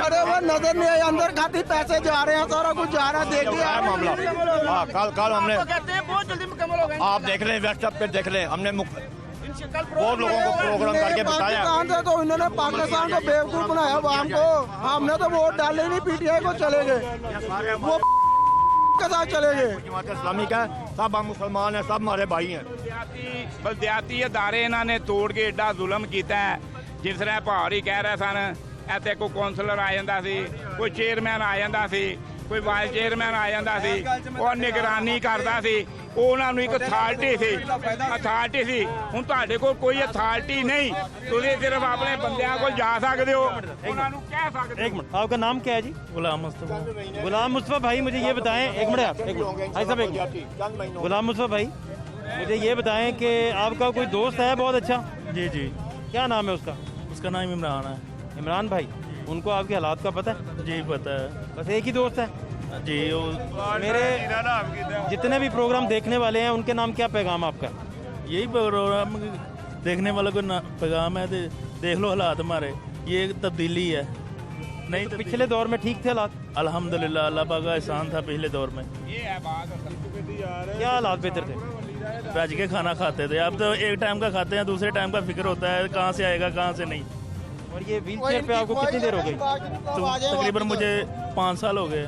अरे वो नजर नहीं आया, अंदर खाती पैसे जा रहे हैं, सारा कुछ जा रहा है, देखिए मामला। कल हमने कहते हैं बहुत जल्दी मुकम्मल हो गए। आप देख लें, व्हाट्सएप पे देख लें, हमने बहुत लोगों को प्रोग्राम करके बताया। तो इन्होंने पाकिस्तान को बेवकूफ बनाया आवाम को। हमने तो वोट डाले नहीं, पीटीआई को चले गए, वो के साथ चले गए। जमात इस्लामी का सब हम मुसलमान हैं, सब हमारे भाई हैं। बलदियाती अदारे इन्होंने तोड़ के एडा जुलम किया है। जिस तरह भार ही कह रहे सन, ਇੱਥੇ ਕੋਈ ਕੌਂਸਲਰ ਆ ਜਾਂਦਾ ਸੀ, ਕੋਈ ਚੇਅਰਮੈਨ ਆ ਜਾਂਦਾ ਸੀ, ਕੋਈ ਵਾਈਸ ਚੇਅਰਮੈਨ ਆ ਜਾਂਦਾ ਸੀ, ਉਹ ਨਿਗਰਾਨੀ ਕਰਦਾ ਸੀ, ਉਹਨਾਂ ਨੂੰ ਇੱਕ ਅਥਾਰਟੀ ਸੀ। ਹੁਣ ਤੁਹਾਡੇ ਕੋਲ ਕੋਈ ਅਥਾਰਟੀ नहीं, ਤੁਸੀਂ सिर्फ अपने बंदियां को जा सकते हो, ਉਹਨਾਂ ਨੂੰ ਕਹਿ सकते हो। एक मिनट, आपका नाम क्या है जी? गुलाम मुस्तफा। गुलाम मुस्तफा भाई, मुझे ये बताएं, एक मिनट भाई साहब, गुलाम मुस्तफा भाई मुझे ये बताएं कि आपका कोई दोस्त है बहुत अच्छा? जी जी। क्या नाम है उसका? उसका नाम इमरान है। इमरान भाई, उनको आपके हालात का पता है? जी पता है। बस एक ही दोस्त है जी। मेरे जितने भी प्रोग्राम देखने वाले हैं उनके नाम क्या पैगाम आपका? यही प्रोग्राम देखने वालों को पैगाम है, देख लो हालात हमारे, ये तब्दीली है। नहीं तो पिछले दौर में ठीक थे हालात? अल्हम्दुलिल्लाह, अल्लाह पाक का एहसान था पिछले दौर में। क्या हालात बेहतर थे? रज के खाना खाते थे, अब तो एक टाइम का खाते हैं, दूसरे टाइम का फिक्र होता है कहाँ से आएगा कहाँ से नहीं। और ये व्हील चेयर पे आपको कितनी देर हो गई? तो तकरीबन मुझे 5 साल हो गए।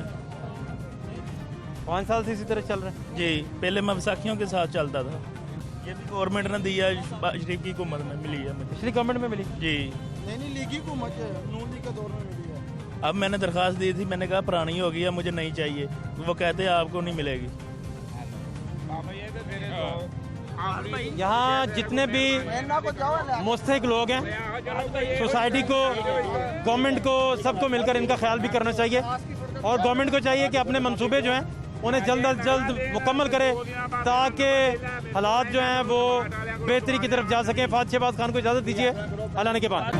5 साल से इसी तरह चल रहा है जी। पहले मैं बैसाखियों के साथ चलता था, ये भी गवर्नमेंट ने दिया, शरीफ की हुकूमत में मिली है मुझे। पिछली गवर्नमेंट में मिली जी। नहीं लीगी हुकूमत है, नून लीग के दौर में मिली है। अब मैंने दरख्वास्त दी थी, मैंने कहा पुरानी हो गई है, मुझे नहीं चाहिए। वो कहते हैं आपको नहीं मिलेगी। यहाँ जितने भी मुस्तहिक लोग हैं, सोसाइटी को, गवर्नमेंट को, सबको मिलकर इनका ख्याल भी करना चाहिए और गवर्नमेंट को चाहिए कि अपने मंसूबे जो हैं उन्हें जल्द अज जल्द मुकम्मल करे ताकि हालात जो हैं वो बेहतरी की तरफ जा सकें। फात शहबाज खान को इजाज़त दीजिए। अल्लाह ने के बाद।